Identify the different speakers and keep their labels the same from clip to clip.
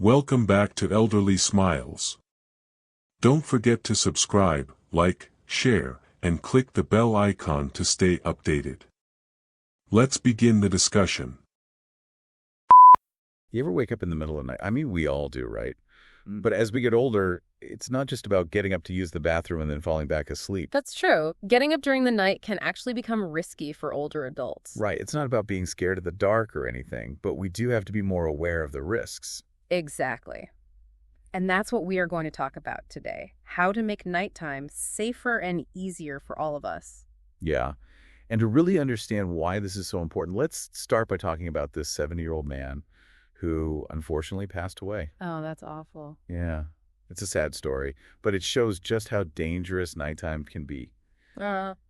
Speaker 1: Welcome back to Elderly Smiles. Don't forget to subscribe, like, share, and click the bell icon to stay updated. Let's begin the discussion.
Speaker 2: You ever wake up in the middle of the night? I mean, we all do, right? But as we get older, it's not just about getting up to use the bathroom and then falling back asleep.
Speaker 3: That's true. Getting up during the night can actually become risky for older adults.
Speaker 2: Right. It's not about being scared of the dark or anything, but we do have to be more aware of the risks.
Speaker 3: Exactly. And that's what we are going to talk about today. How to make nighttime safer and easier for all of us.
Speaker 2: Yeah. And to really understand why this is so important, let's start by talking about this 70-year-old man who unfortunately passed away.
Speaker 3: Oh, that's awful.
Speaker 2: Yeah. It's a sad story, but it shows just how dangerous nighttime can be.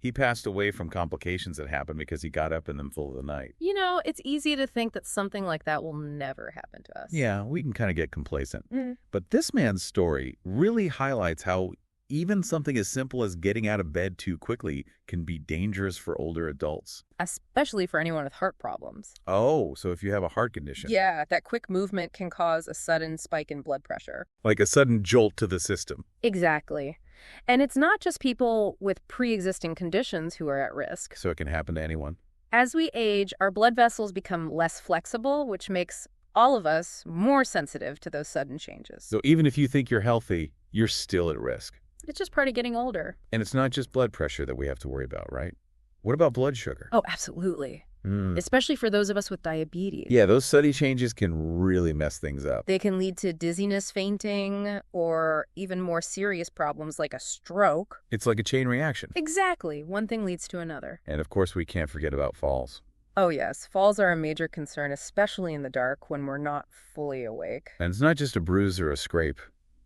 Speaker 2: He passed away from complications that happened because he got up in the middle of the night.
Speaker 3: You know, it's easy to think that something like that will never happen to us.
Speaker 2: Yeah, we can kind of get complacent. But this man's story really highlights how even something as simple as getting out of bed too quickly can be dangerous for older adults.
Speaker 3: Especially for anyone with heart problems.
Speaker 2: Oh, so if you have a heart condition.
Speaker 3: Yeah, that quick movement can cause a sudden spike in blood pressure.
Speaker 2: Like a sudden jolt to the system.
Speaker 3: Exactly. And it's not just people with pre-existing conditions who are at risk.
Speaker 2: So it can happen to anyone.
Speaker 3: As we age, our blood vessels become less flexible, which makes all of us more sensitive to those sudden changes.
Speaker 2: So even if you think you're healthy, you're still at risk.
Speaker 3: It's just part of getting older.
Speaker 2: And it's not just blood pressure that we have to worry about, right? What about blood sugar?
Speaker 3: Oh, absolutely. Especially for those of us with diabetes.
Speaker 2: Yeah, those sudden changes can really mess things up.
Speaker 3: They can lead to dizziness, fainting, or even more serious problems like a stroke.
Speaker 2: It's like a chain reaction.
Speaker 3: Exactly. One thing leads to another.
Speaker 2: And of course, we can't forget about falls.
Speaker 3: Oh, yes. Falls are a major concern, especially in the dark when we're not fully awake.
Speaker 2: And it's not just a bruise or a scrape.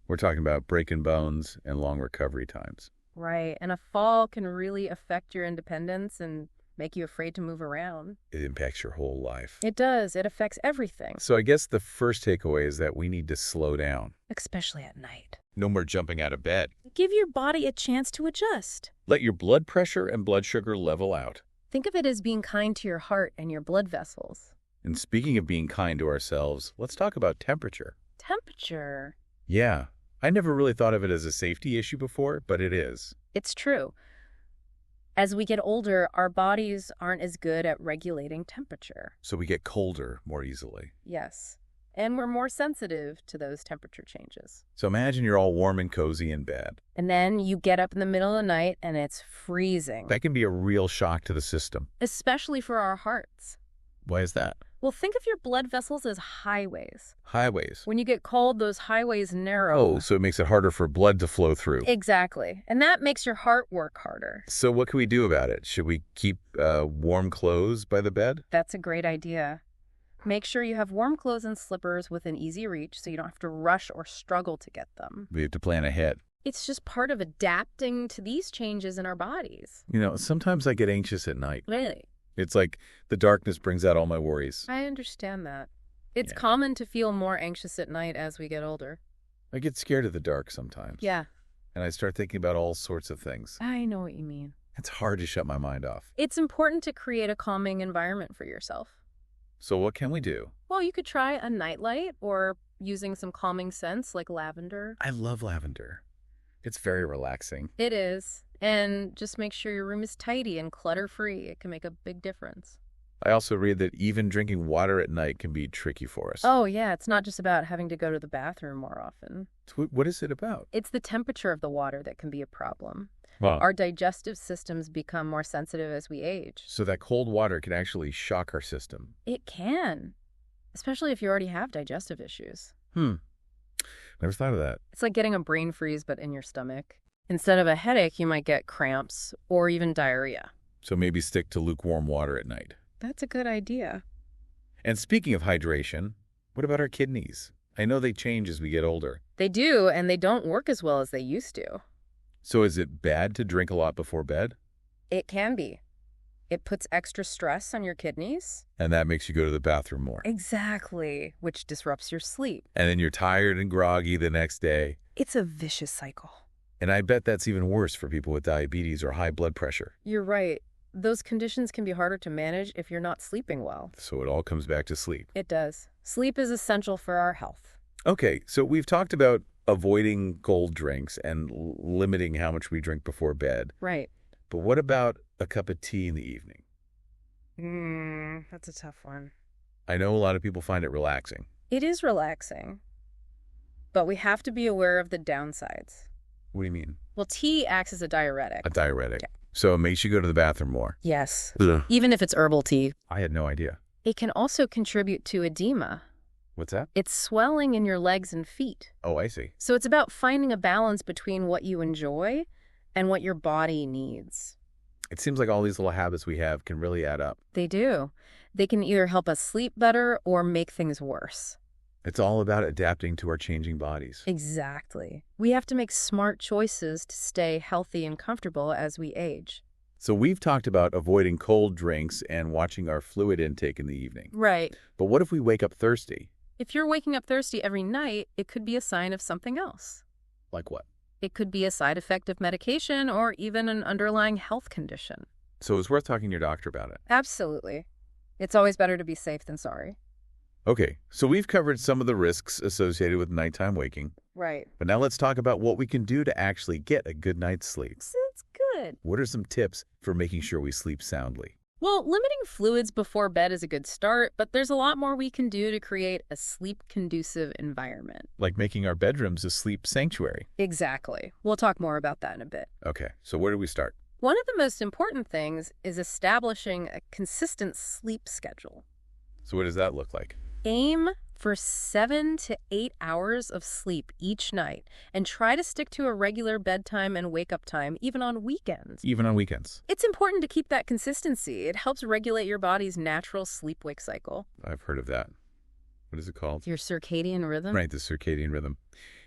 Speaker 2: We're talking about breaking bones and long recovery times.
Speaker 3: Right. And a fall can really affect your independence and make you afraid to move around.
Speaker 2: It impacts your whole life.
Speaker 3: It does. It affects everything.
Speaker 2: So I guess the first takeaway is that we need to slow down.
Speaker 3: Especially at night.
Speaker 2: No more jumping out of bed.
Speaker 3: Give your body a chance to adjust.
Speaker 2: Let your blood pressure and blood sugar level out.
Speaker 3: Think of it as being kind to your heart and your blood vessels.
Speaker 2: And speaking of being kind to ourselves, let's talk about temperature.
Speaker 3: Temperature.
Speaker 2: Yeah, I never really thought of it as a safety issue before, but it is.
Speaker 3: It's true. As we get older, our bodies aren't as good at regulating temperature.
Speaker 2: So we get colder more easily.
Speaker 3: Yes. And we're more sensitive to those temperature changes.
Speaker 2: So imagine you're all warm and cozy in bed.
Speaker 3: And then you get up in the middle of the night and it's freezing.
Speaker 2: That can be a real shock to the system.
Speaker 3: Especially for our hearts.
Speaker 2: Why is that?
Speaker 3: Well, think of your blood vessels as highways.
Speaker 2: Highways.
Speaker 3: When you get cold, those highways narrow.
Speaker 2: Oh, so it makes it harder for blood to flow through.
Speaker 3: Exactly. And that makes your heart work harder.
Speaker 2: So what can we do about it? Should we keep warm clothes by the bed?
Speaker 3: That's a great idea. Make sure you have warm clothes and slippers within easy reach so you don't have to rush or struggle to get them.
Speaker 2: We have to plan ahead.
Speaker 3: It's just part of adapting to these changes in our bodies.
Speaker 2: You know, sometimes I get anxious at night.
Speaker 3: Really?
Speaker 2: It's like the darkness brings out all my worries.
Speaker 3: I understand that. It's
Speaker 2: Yeah.
Speaker 3: common to feel more anxious at night as we get older.
Speaker 2: I get scared of the dark sometimes.
Speaker 3: Yeah,
Speaker 2: And I start thinking about all sorts of things.
Speaker 3: I know what you mean.
Speaker 2: It's hard to shut my mind off.
Speaker 3: It's important to create a calming environment for yourself.
Speaker 2: So what can we do?
Speaker 3: Well, you could try a nightlight or using some calming scents like lavender.
Speaker 2: I love lavender. It's very relaxing.
Speaker 3: It is. And just make sure your room is tidy and clutter-free. It can make a big difference.
Speaker 2: I also read that even drinking water at night can be tricky for us.
Speaker 3: Oh, yeah, it's not just about having to go to the bathroom more often.
Speaker 2: So what is it about?
Speaker 3: It's the temperature of the water that can be a problem.
Speaker 2: Wow.
Speaker 3: Our digestive systems become more sensitive as we age.
Speaker 2: So that cold water can actually shock our system.
Speaker 3: It can, especially if you already have digestive issues.
Speaker 2: Never thought of that.
Speaker 3: It's like getting a brain freeze, but in your stomach. Instead of a headache, you might get cramps or even diarrhea.
Speaker 2: So maybe stick to lukewarm water at night.
Speaker 3: That's a good idea.
Speaker 2: And speaking of hydration, what about our kidneys? I know they change as we get older.
Speaker 3: They do, and they don't work as well as they used to.
Speaker 2: So is it bad to drink a lot before bed?
Speaker 3: It can be. It puts extra stress on your kidneys.
Speaker 2: And that makes you go to the bathroom more.
Speaker 3: Exactly, which disrupts your sleep.
Speaker 2: And then you're tired and groggy the next day.
Speaker 3: It's a vicious cycle.
Speaker 2: And I bet that's even worse for people with diabetes or high blood pressure.
Speaker 3: You're right. Those conditions can be harder to manage if you're not sleeping well.
Speaker 2: So it all comes back to sleep.
Speaker 3: It does. Sleep is essential for our health.
Speaker 2: Okay, so we've talked about avoiding cold drinks and limiting how much we drink before bed.
Speaker 3: Right.
Speaker 2: But what about a cup of tea in the evening?
Speaker 3: That's a tough one.
Speaker 2: I know a lot of people find it relaxing.
Speaker 3: It is relaxing, but we have to be aware of the downsides.
Speaker 2: What do you mean?
Speaker 3: Well, tea acts as a diuretic.
Speaker 2: A diuretic.
Speaker 3: Yeah.
Speaker 2: So it makes you go to the bathroom more.
Speaker 3: Yes.
Speaker 2: Ugh.
Speaker 3: Even if it's herbal tea.
Speaker 2: I had no idea.
Speaker 3: It can also contribute to edema.
Speaker 2: What's that?
Speaker 3: It's swelling in your legs and feet.
Speaker 2: Oh, I see.
Speaker 3: So it's about finding a balance between what you enjoy and what your body needs.
Speaker 2: It seems like all these little habits we have can really add up.
Speaker 3: They do. They can either help us sleep better or make things worse.
Speaker 2: It's all about adapting to our changing bodies.
Speaker 3: Exactly. We have to make smart choices to stay healthy and comfortable as we age.
Speaker 2: So we've talked about avoiding cold drinks and watching our fluid intake in the evening.
Speaker 3: Right.
Speaker 2: But what if we wake up thirsty?
Speaker 3: If you're waking up thirsty every night, it could be a sign of something else.
Speaker 2: Like what?
Speaker 3: It could be a side effect of medication or even an underlying health condition.
Speaker 2: So it's worth talking to your doctor about it.
Speaker 3: Absolutely. It's always better to be safe than sorry.
Speaker 2: Okay, so we've covered some of the risks associated with nighttime waking.
Speaker 3: Right.
Speaker 2: But now let's talk about what we can do to actually get a good night's sleep.
Speaker 3: That's good.
Speaker 2: What are some tips for making sure we sleep soundly?
Speaker 3: Well, limiting fluids before bed is a good start, but there's a lot more we can do to create a sleep-conducive environment.
Speaker 2: Like making our bedrooms a sleep sanctuary.
Speaker 3: Exactly. We'll talk more about that in a bit.
Speaker 2: Okay, so where do we start?
Speaker 3: One of the most important things is establishing a consistent sleep schedule.
Speaker 2: So what does that look like?
Speaker 3: Aim for 7 to 8 hours of sleep each night and try to stick to a regular bedtime and wake-up time, even on weekends.
Speaker 2: Even on weekends.
Speaker 3: It's important to keep that consistency. It helps regulate your body's natural sleep-wake cycle.
Speaker 2: I've heard of that. What is it called?
Speaker 3: Your circadian rhythm?
Speaker 2: Right, the circadian rhythm.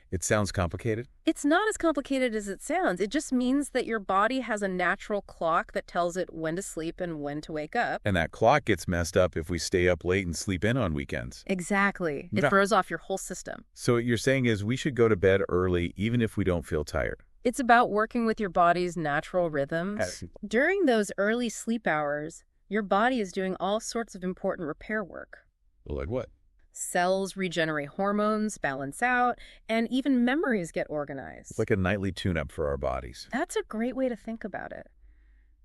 Speaker 2: It sounds complicated.
Speaker 3: It's not as complicated as it sounds. It just means that your body has a natural clock that tells it when to sleep and when to wake up.
Speaker 2: And that clock gets messed up if we stay up late and sleep in on weekends.
Speaker 3: Exactly. It
Speaker 2: Yeah.
Speaker 3: throws off your whole system.
Speaker 2: So what you're saying is we should go to bed early even if we don't feel tired.
Speaker 3: It's about working with your body's natural rhythms. During those early sleep hours, your body is doing all sorts of important repair work.
Speaker 2: Well, like what?
Speaker 3: Cells regenerate hormones, balance out, and even memories get organized.
Speaker 2: It's like a nightly tune-up for our bodies.
Speaker 3: That's a great way to think about it.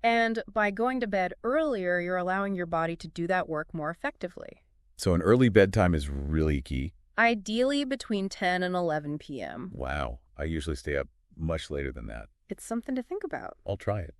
Speaker 3: And by going to bed earlier, you're allowing your body to do that work more effectively.
Speaker 2: So an early bedtime is really key.
Speaker 3: Ideally between 10 and 11 p.m.
Speaker 2: Wow. I usually stay up much later than that.
Speaker 3: It's something to think about.
Speaker 2: I'll try it.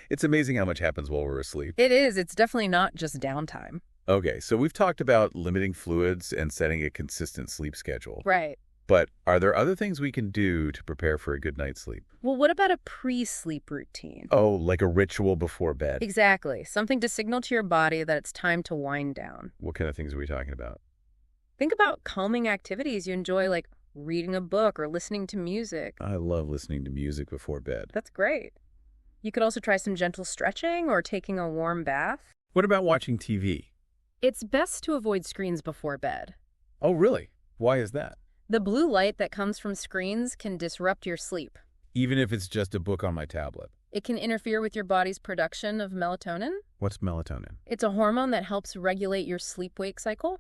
Speaker 2: It's amazing how much happens while we're asleep.
Speaker 3: It is. It's definitely not just downtime.
Speaker 2: Okay, so we've talked about limiting fluids and setting a consistent sleep schedule.
Speaker 3: Right.
Speaker 2: But are there other things we can do to prepare for a good night's sleep?
Speaker 3: Well, what about a pre-sleep routine?
Speaker 2: Oh, like a ritual before bed.
Speaker 3: Exactly. Something to signal to your body that it's time to wind down.
Speaker 2: What kind of things are we talking about?
Speaker 3: Think about calming activities you enjoy, like reading a book or listening to music.
Speaker 2: I love listening to music before bed.
Speaker 3: That's great. You could also try some gentle stretching or taking a warm bath.
Speaker 2: What about watching TV?
Speaker 3: It's best to avoid screens before bed.
Speaker 2: Oh, really? Why is that?
Speaker 3: The blue light that comes from screens can disrupt your sleep.
Speaker 2: Even if it's just a book on my tablet.
Speaker 3: It can interfere with your body's production of melatonin.
Speaker 2: What's melatonin?
Speaker 3: It's a hormone that helps regulate your sleep-wake cycle.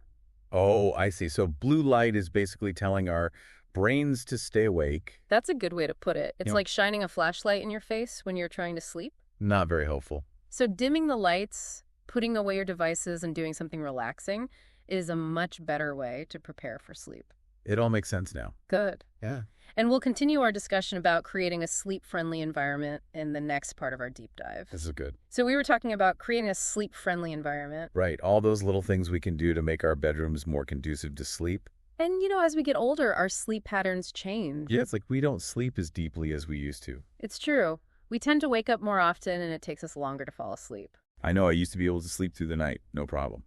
Speaker 2: Oh, I see. So blue light is basically telling our brains to stay awake.
Speaker 3: That's a good way to put it. It's
Speaker 2: Yeah.
Speaker 3: like shining a flashlight in your face when you're trying to sleep.
Speaker 2: Not very helpful.
Speaker 3: So dimming the lights, putting away your devices, and doing something relaxing is a much better way to prepare for sleep.
Speaker 2: It all makes sense now.
Speaker 3: Good.
Speaker 2: Yeah.
Speaker 3: And we'll continue our discussion about creating a sleep-friendly environment in the next part of our deep dive.
Speaker 2: This is good.
Speaker 3: So we were talking about creating a sleep-friendly environment.
Speaker 2: Right. All those little things we can do to make our bedrooms more conducive to sleep.
Speaker 3: And, as we get older, our sleep patterns change.
Speaker 2: Yeah, it's like we don't sleep as deeply as we used to.
Speaker 3: It's true. We tend to wake up more often, and it takes us longer to fall asleep.
Speaker 2: I know I used to be able to sleep through the night. No problem.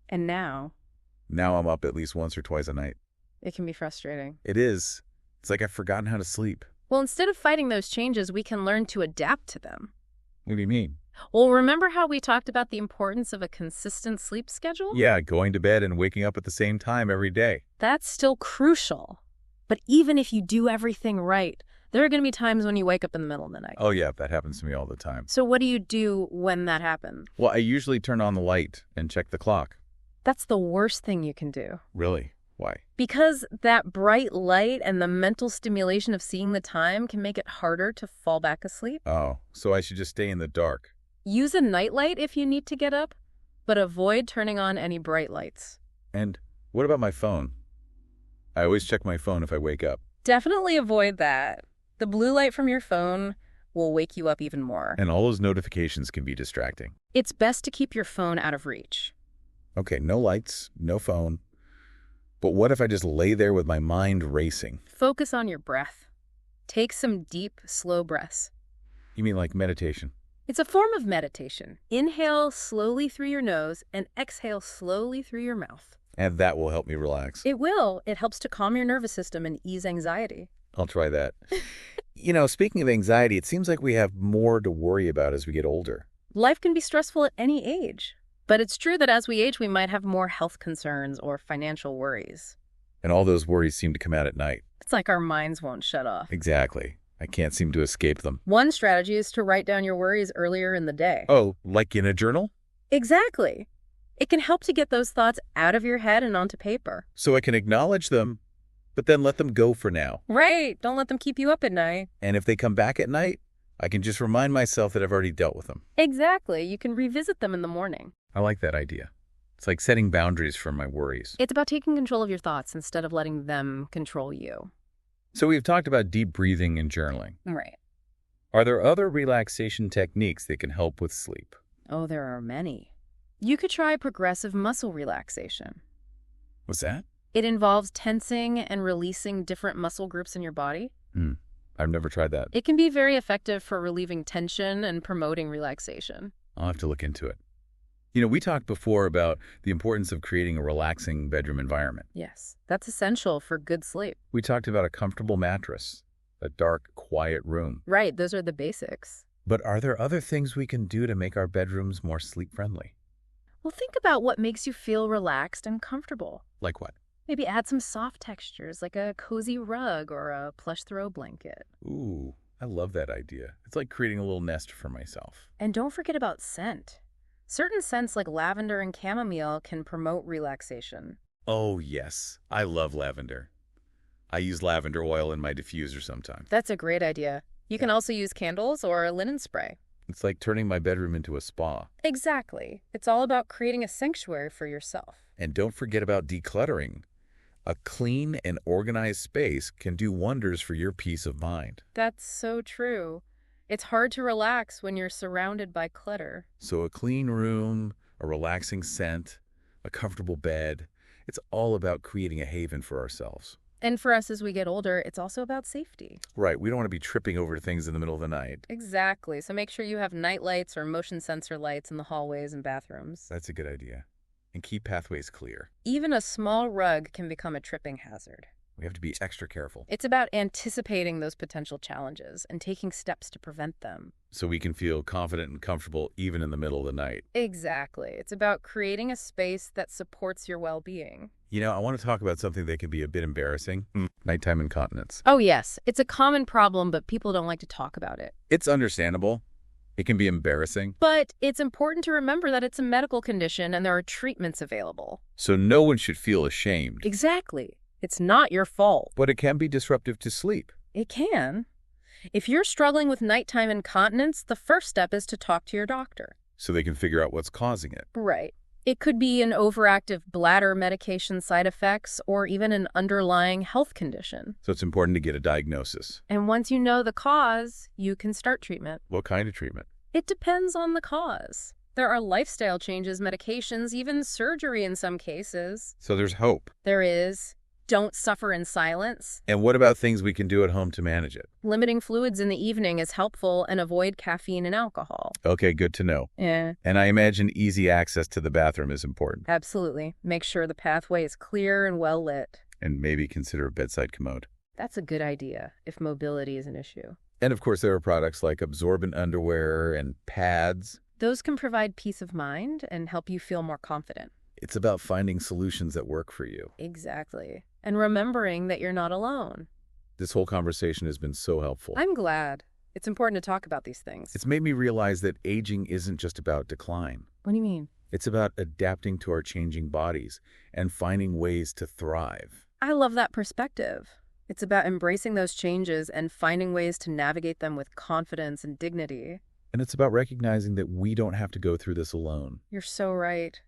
Speaker 3: And now,
Speaker 2: Now I'm up at least once or twice a night.
Speaker 3: it can be frustrating.
Speaker 2: It is. It's like I've forgotten how to sleep.
Speaker 3: Well, instead of fighting those changes, we can learn to adapt to them.
Speaker 2: What do you mean?
Speaker 3: Well, remember how we talked about the importance of a consistent sleep schedule?
Speaker 2: Yeah, going to bed and waking up at the same time every day.
Speaker 3: That's still crucial. But even if you do everything right, there are going to be times when you wake up in the middle of the night.
Speaker 2: Oh, yeah, that happens to me all the time.
Speaker 3: So what do you do when that happens?
Speaker 2: Well, I usually turn on the light and check the clock.
Speaker 3: That's the worst thing you can do.
Speaker 2: Really? Why?
Speaker 3: Because that bright light and the mental stimulation of seeing the time can make it harder to fall back asleep.
Speaker 2: Oh, so I should just stay in the dark.
Speaker 3: Use a nightlight if you need to get up, but avoid turning on any bright lights.
Speaker 2: And what about my phone? I always check my phone if I wake up.
Speaker 3: Definitely avoid that. The blue light from your phone will wake you up even more.
Speaker 2: And all those notifications can be distracting.
Speaker 3: It's best to keep your phone out of reach.
Speaker 2: Okay, no lights, no phone. But what if I just lay there with my mind racing?
Speaker 3: Focus on your breath. Take some deep, slow breaths.
Speaker 2: You mean like meditation?
Speaker 3: It's a form of meditation. Inhale slowly through your nose and exhale slowly through your mouth.
Speaker 2: And that will help me relax.
Speaker 3: It will. It helps to calm your nervous system and ease anxiety.
Speaker 2: I'll try that. Speaking of anxiety, it seems like we have more to worry about as we get older.
Speaker 3: Life can be stressful at any age. But it's true that as we age, we might have more health concerns or financial worries.
Speaker 2: And all those worries seem to come out at night.
Speaker 3: It's like our minds won't shut off.
Speaker 2: Exactly. I can't seem to escape them.
Speaker 3: One strategy is to write down your worries earlier in the day.
Speaker 2: Oh, like in a journal?
Speaker 3: Exactly. It can help to get those thoughts out of your head and onto paper.
Speaker 2: So I can acknowledge them, but then let them go for now.
Speaker 3: Right. Don't let them keep you up at night.
Speaker 2: And if they come back at night, I can just remind myself that I've already dealt with them.
Speaker 3: Exactly. You can revisit them in the morning.
Speaker 2: I like that idea. It's like setting boundaries for my worries.
Speaker 3: It's about taking control of your thoughts instead of letting them control you.
Speaker 2: So we've talked about deep breathing and journaling.
Speaker 3: Right.
Speaker 2: Are there other relaxation techniques that can help with sleep?
Speaker 3: Oh, there are many. You could try progressive muscle relaxation.
Speaker 2: What's that?
Speaker 3: It involves tensing and releasing different muscle groups in your body.
Speaker 2: I've never tried that.
Speaker 3: It can be very effective for relieving tension and promoting relaxation.
Speaker 2: I'll have to look into it. We talked before about the importance of creating a relaxing bedroom environment.
Speaker 3: Yes, that's essential for good sleep.
Speaker 2: We talked about a comfortable mattress, a dark, quiet room.
Speaker 3: Right, those are the basics.
Speaker 2: But are there other things we can do to make our bedrooms more sleep-friendly?
Speaker 3: Well, think about what makes you feel relaxed and comfortable.
Speaker 2: Like what?
Speaker 3: Maybe add some soft textures like a cozy rug or a plush throw blanket.
Speaker 2: Ooh, I love that idea. It's like creating a little nest for myself.
Speaker 3: And don't forget about scent. Certain scents like lavender and chamomile can promote relaxation.
Speaker 2: Oh, yes. I love lavender. I use lavender oil in my diffuser sometimes.
Speaker 3: That's a great idea. You can also use candles or a linen spray.
Speaker 2: It's like turning my bedroom into a spa.
Speaker 3: Exactly. It's all about creating a sanctuary for yourself.
Speaker 2: And don't forget about decluttering. A clean and organized space can do wonders for your peace of mind.
Speaker 3: That's so true. It's hard to relax when you're surrounded by clutter.
Speaker 2: So a clean room, a relaxing scent, a comfortable bed, it's all about creating a haven for ourselves.
Speaker 3: And for us as we get older, it's also about safety.
Speaker 2: Right, we don't want to be tripping over things in the middle of the night.
Speaker 3: Exactly. So make sure you have night lights or motion sensor lights in the hallways and bathrooms.
Speaker 2: That's a good idea. And keep pathways clear.
Speaker 3: Even a small rug can become a tripping hazard.
Speaker 2: We have to be extra careful.
Speaker 3: It's about anticipating those potential challenges and taking steps to prevent them.
Speaker 2: So we can feel confident and comfortable even in the middle of the night.
Speaker 3: Exactly. It's about creating a space that supports your well-being.
Speaker 2: I want to talk about something that can be a bit embarrassing. Nighttime incontinence.
Speaker 3: Oh, yes. It's a common problem, but people don't like to talk about it.
Speaker 2: It's understandable. It can be embarrassing.
Speaker 3: But it's important to remember that it's a medical condition and there are treatments available.
Speaker 2: So no one should feel ashamed.
Speaker 3: Exactly. It's not your fault.
Speaker 2: But it can be disruptive to sleep.
Speaker 3: It can. If you're struggling with nighttime incontinence, the first step is to talk to your doctor.
Speaker 2: So they can figure out what's causing it.
Speaker 3: Right. It could be an overactive bladder medication side effects or even an underlying health condition.
Speaker 2: So it's important to get a diagnosis.
Speaker 3: And once you know the cause, you can start treatment.
Speaker 2: What kind of treatment?
Speaker 3: It depends on the cause. There are lifestyle changes, medications, even surgery in some cases.
Speaker 2: So there's hope.
Speaker 3: There is. Don't suffer in silence.
Speaker 2: And what about things we can do at home to manage it?
Speaker 3: Limiting fluids in the evening is helpful and avoid caffeine and alcohol.
Speaker 2: Okay, good to know.
Speaker 3: Yeah.
Speaker 2: And I imagine easy access to the bathroom is important.
Speaker 3: Absolutely. Make sure the pathway is clear and well lit.
Speaker 2: And maybe consider a bedside commode.
Speaker 3: That's a good idea if mobility is an issue.
Speaker 2: And of course, there are products like absorbent underwear and pads.
Speaker 3: Those can provide peace of mind and help you feel more confident.
Speaker 2: It's about finding solutions that work for you.
Speaker 3: Exactly. And remembering that you're not alone.
Speaker 2: This whole conversation has been so helpful.
Speaker 3: I'm glad. It's important to talk about these things.
Speaker 2: It's made me realize that aging isn't just about decline.
Speaker 3: What do you mean?
Speaker 2: It's about adapting to our changing bodies and finding ways to thrive.
Speaker 3: I love that perspective. It's about embracing those changes and finding ways to navigate them with confidence and dignity.
Speaker 2: And it's about recognizing that we don't have to go through this alone.
Speaker 3: You're so right.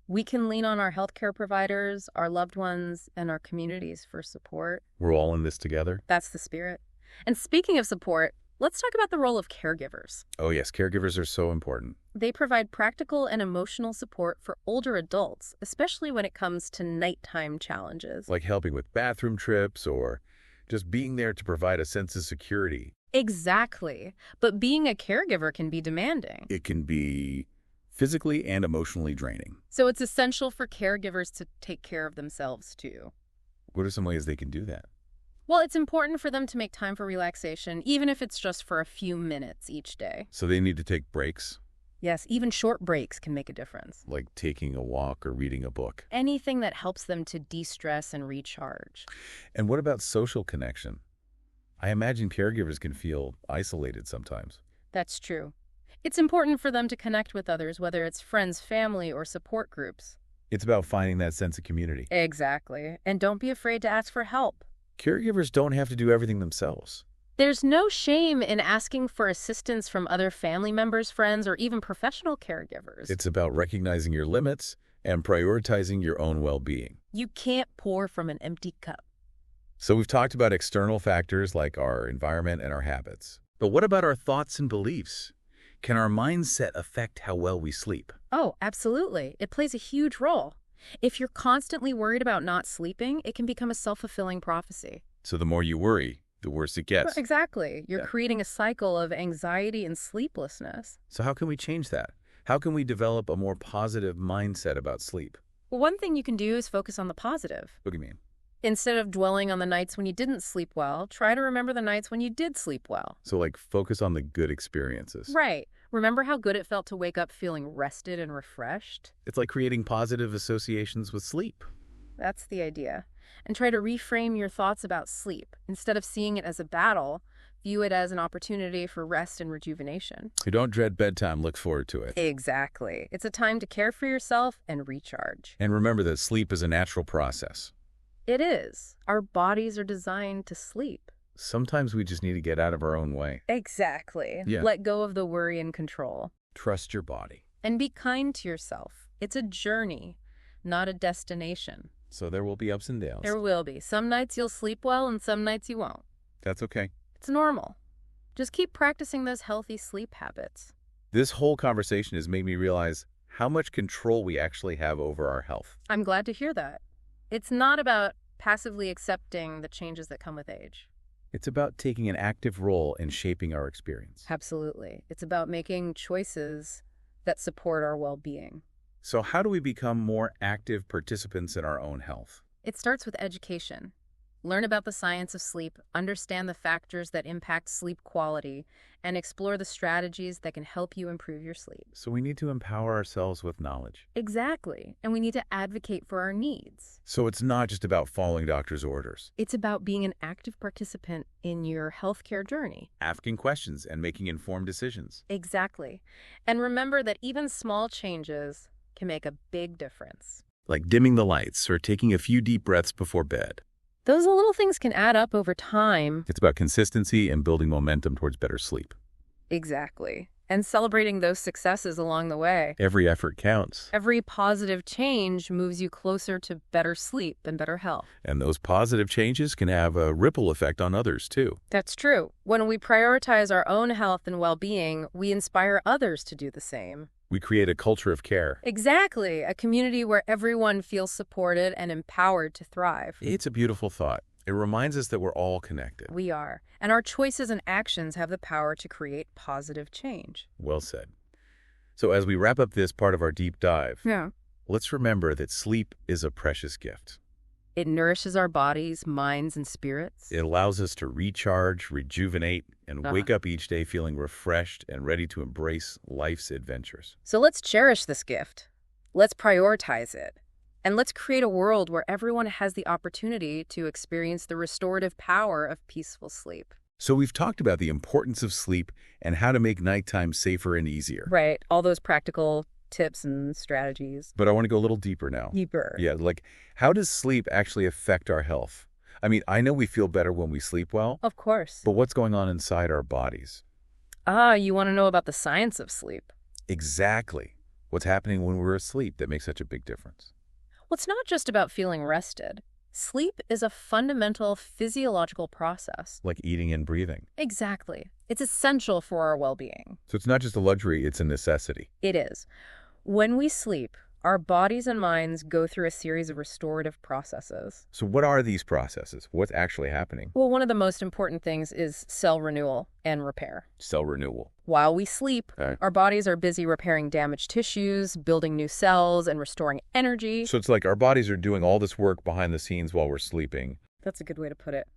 Speaker 3: We can lean on our healthcare providers, our loved ones, and our communities for support.
Speaker 2: We're all in this together.
Speaker 3: That's the spirit. And speaking of support, let's talk about the role of caregivers.
Speaker 2: Oh yes, caregivers are so important.
Speaker 3: They provide practical and emotional support for older adults, especially when it comes to nighttime challenges.
Speaker 2: Like helping with bathroom trips or just being there to provide a sense of security.
Speaker 3: Exactly. But being a caregiver can be demanding.
Speaker 2: It can be physically and emotionally draining.
Speaker 3: So it's essential for caregivers to take care of themselves too.
Speaker 2: What are some ways they can do that?
Speaker 3: Well, it's important for them to make time for relaxation, even if it's just for a few minutes each day.
Speaker 2: So they need to take breaks,
Speaker 3: Yes, even short breaks can make a difference.
Speaker 2: like taking a walk or reading a book.
Speaker 3: Anything that helps them to de-stress and recharge.
Speaker 2: And what about social connection? I imagine caregivers can feel isolated sometimes.
Speaker 3: That's true. It's important for them to connect with others, whether it's friends, family, or support groups.
Speaker 2: It's about finding that sense of community.
Speaker 3: Exactly. And don't be afraid to ask for help.
Speaker 2: Caregivers don't have to do everything themselves.
Speaker 3: There's no shame in asking for assistance from other family members, friends, or even professional caregivers.
Speaker 2: It's about recognizing your limits and prioritizing your own well-being.
Speaker 3: You can't pour from an empty cup.
Speaker 2: So we've talked about external factors like our environment and our habits. But what about our thoughts and beliefs? Can our mindset affect how well we sleep?
Speaker 3: Oh, absolutely. It plays a huge role. If you're constantly worried about not sleeping, it can become a self-fulfilling prophecy.
Speaker 2: So the more you worry, the worse it gets.
Speaker 3: Exactly. You're
Speaker 2: Yeah.
Speaker 3: creating a cycle of anxiety and sleeplessness.
Speaker 2: So how can we change that? How can we develop a more positive mindset about sleep?
Speaker 3: One thing you can do is focus on the positive.
Speaker 2: What do you mean?
Speaker 3: Instead of dwelling on the nights when you didn't sleep well, try to remember the nights when you did sleep well.
Speaker 2: So like focus on the good experiences.
Speaker 3: Right. Remember how good it felt to wake up feeling rested and refreshed?
Speaker 2: It's like creating positive associations with sleep.
Speaker 3: That's the idea. And try to reframe your thoughts about sleep. Instead of seeing it as a battle, view it as an opportunity for rest and rejuvenation.
Speaker 2: You don't dread bedtime, look forward to it.
Speaker 3: Exactly. It's a time to care for yourself and recharge.
Speaker 2: And remember that sleep is a natural process.
Speaker 3: It is. Our bodies are designed to sleep.
Speaker 2: Sometimes we just need to get out of our own way.
Speaker 3: Exactly.
Speaker 2: Yeah.
Speaker 3: Let go of the worry and control.
Speaker 2: Trust your body.
Speaker 3: And be kind to yourself. It's a journey, not a destination.
Speaker 2: So there will be ups and downs.
Speaker 3: There will be. Some nights you'll sleep well and some nights you won't.
Speaker 2: That's okay.
Speaker 3: It's normal. Just keep practicing those healthy sleep habits.
Speaker 2: This whole conversation has made me realize how much control we actually have over our health.
Speaker 3: I'm glad to hear that. It's not about passively accepting the changes that come with age.
Speaker 2: It's about taking an active role in shaping our experience.
Speaker 3: Absolutely. It's about making choices that support our well-being.
Speaker 2: So how do we become more active participants in our own health?
Speaker 3: It starts with education. Learn about the science of sleep, understand the factors that impact sleep quality, and explore the strategies that can help you improve your sleep.
Speaker 2: So we need to empower ourselves with knowledge.
Speaker 3: Exactly. And we need to advocate for our needs.
Speaker 2: So it's not just about following doctors' orders.
Speaker 3: It's about being an active participant in your healthcare journey.
Speaker 2: Asking questions and making informed decisions.
Speaker 3: Exactly. And remember that even small changes can make a big difference.
Speaker 2: Like dimming the lights or taking a few deep breaths before bed.
Speaker 3: Those little things can add up over time.
Speaker 2: It's about consistency and building momentum towards better sleep.
Speaker 3: Exactly. And celebrating those successes along the way.
Speaker 2: Every effort counts.
Speaker 3: Every positive change moves you closer to better sleep and better health.
Speaker 2: And those positive changes can have a ripple effect on others, too.
Speaker 3: That's true. When we prioritize our own health and well-being, we inspire others to do the same.
Speaker 2: We create a culture of care.
Speaker 3: Exactly. A community where everyone feels supported and empowered to thrive.
Speaker 2: It's a beautiful thought. It reminds us that we're all connected.
Speaker 3: We are. And our choices and actions have the power to create positive change.
Speaker 2: Well said. So as we wrap up this part of our deep dive, let's remember that sleep is a precious gift.
Speaker 3: It nourishes our bodies, minds, and spirits.
Speaker 2: It allows us to recharge, rejuvenate, and wake up each day feeling refreshed and ready to embrace life's adventures.
Speaker 3: So let's cherish this gift. Let's prioritize it. And let's create a world where everyone has the opportunity to experience the restorative power of peaceful sleep.
Speaker 2: So we've talked about the importance of sleep and how to make nighttime safer and easier.
Speaker 3: Right. All those practical tips and strategies.
Speaker 2: But I want to go a little deeper now.
Speaker 3: Deeper.
Speaker 2: Yeah, like how does sleep actually affect our health? I mean, I know we feel better when we sleep well,
Speaker 3: Of course.
Speaker 2: but what's going on inside our bodies?
Speaker 3: You want to know about the science of sleep?
Speaker 2: Exactly. What's happening when we're asleep that makes such a big difference?
Speaker 3: Well, it's not just about feeling rested. Sleep is a fundamental physiological process.
Speaker 2: Like eating and breathing.
Speaker 3: Exactly. It's essential for our well-being.
Speaker 2: So it's not just a luxury, it's a necessity.
Speaker 3: It is. When we sleep, our bodies and minds go through a series of restorative processes.
Speaker 2: So what are these processes? What's actually happening?
Speaker 3: Well, one of the most important things is cell renewal and repair.
Speaker 2: Cell renewal.
Speaker 3: While we sleep,
Speaker 2: Okay.
Speaker 3: our bodies are busy repairing damaged tissues, building new cells, and restoring energy.
Speaker 2: So it's like our bodies are doing all this work behind the scenes while we're sleeping.
Speaker 3: That's a good way to put it.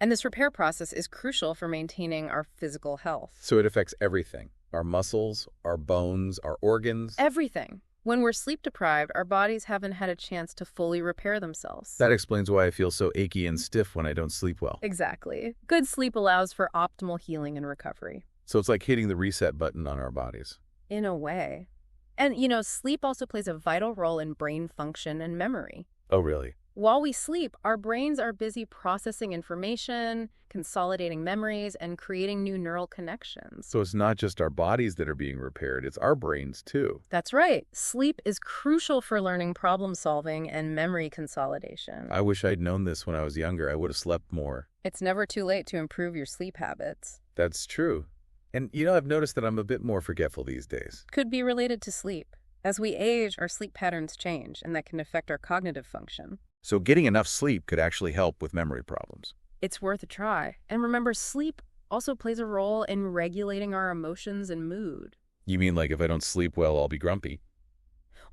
Speaker 3: And this repair process is crucial for maintaining our physical health.
Speaker 2: So it affects everything. Our muscles, our bones, our organs.
Speaker 3: Everything. When we're sleep deprived, our bodies haven't had a chance to fully repair themselves.
Speaker 2: That explains why I feel so achy and stiff when I don't sleep well.
Speaker 3: Exactly. Good sleep allows for optimal healing and recovery.
Speaker 2: So it's like hitting the reset button on our bodies.
Speaker 3: In a way. And, sleep also plays a vital role in brain function and memory.
Speaker 2: Oh, really?
Speaker 3: While we sleep, our brains are busy processing information, consolidating memories, and creating new neural connections.
Speaker 2: So it's not just our bodies that are being repaired, it's our brains too.
Speaker 3: That's right. Sleep is crucial for learning problem solving and memory consolidation.
Speaker 2: I wish I'd known this when I was younger. I would have slept more.
Speaker 3: It's never too late to improve your sleep habits.
Speaker 2: That's true. And I've noticed that I'm a bit more forgetful these days.
Speaker 3: Could be related to sleep. As we age, our sleep patterns change, and that can affect our cognitive function.
Speaker 2: So getting enough sleep could actually help with memory problems.
Speaker 3: It's worth a try. And remember, sleep also plays a role in regulating our emotions and mood.
Speaker 2: You mean like if I don't sleep well, I'll be grumpy?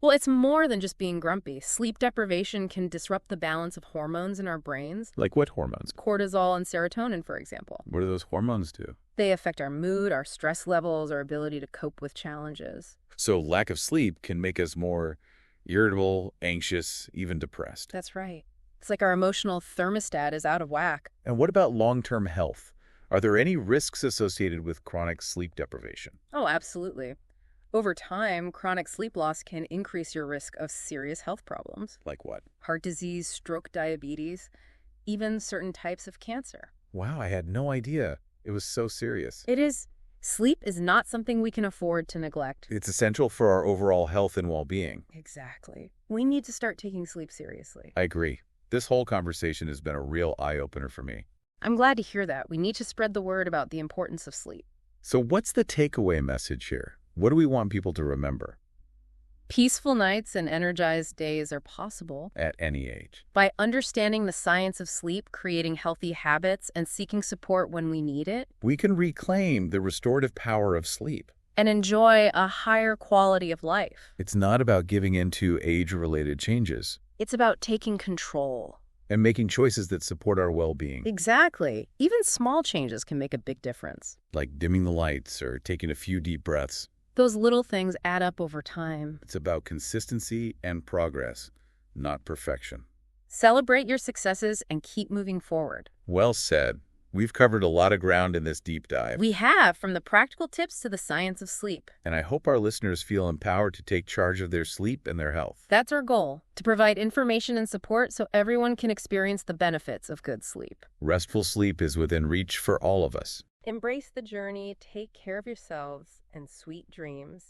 Speaker 3: Well, it's more than just being grumpy. Sleep deprivation can disrupt the balance of hormones in our brains.
Speaker 2: Like what hormones?
Speaker 3: Cortisol and serotonin, for example.
Speaker 2: What do those hormones do?
Speaker 3: They affect our mood, our stress levels, our ability to cope with challenges.
Speaker 2: So lack of sleep can make us more irritable, anxious, even depressed.
Speaker 3: That's right. It's like our emotional thermostat is out of whack.
Speaker 2: And what about long-term health? Are there any risks associated with chronic sleep deprivation?
Speaker 3: Oh, absolutely. Over time, chronic sleep loss can increase your risk of serious health problems.
Speaker 2: Like what?
Speaker 3: Heart disease, stroke, diabetes, even certain types of cancer.
Speaker 2: Wow, I had no idea. It was so serious.
Speaker 3: It is. Sleep is not something we can afford to neglect.
Speaker 2: It's essential for our overall health and well-being.
Speaker 3: Exactly. We need to start taking sleep seriously.
Speaker 2: I agree. This whole conversation has been a real eye-opener for me.
Speaker 3: I'm glad to hear that. We need to spread the word about the importance of sleep.
Speaker 2: So what's the takeaway message here? What do we want people to remember?
Speaker 3: Peaceful nights and energized days are possible
Speaker 2: At any age.
Speaker 3: by understanding the science of sleep, creating healthy habits, and seeking support when we need it,
Speaker 2: We can reclaim the restorative power of sleep.
Speaker 3: and enjoy a higher quality of life.
Speaker 2: It's not about giving in to age-related changes
Speaker 3: It's about taking control.
Speaker 2: and making choices that support our well-being,
Speaker 3: Exactly. Even small changes can make a big difference.
Speaker 2: like dimming the lights or taking a few deep breaths.
Speaker 3: Those little things add up over time.
Speaker 2: It's about consistency and progress, not perfection.
Speaker 3: Celebrate your successes and keep moving forward.
Speaker 2: Well said. We've covered a lot of ground in this deep dive,
Speaker 3: We have, from the practical tips to the science of sleep.
Speaker 2: and I hope our listeners feel empowered to take charge of their sleep and their health.
Speaker 3: That's our goal, to provide information and support so everyone can experience the benefits of good sleep.
Speaker 2: Restful sleep is within reach for all of us.
Speaker 3: Embrace the journey, take care of yourselves, and sweet dreams.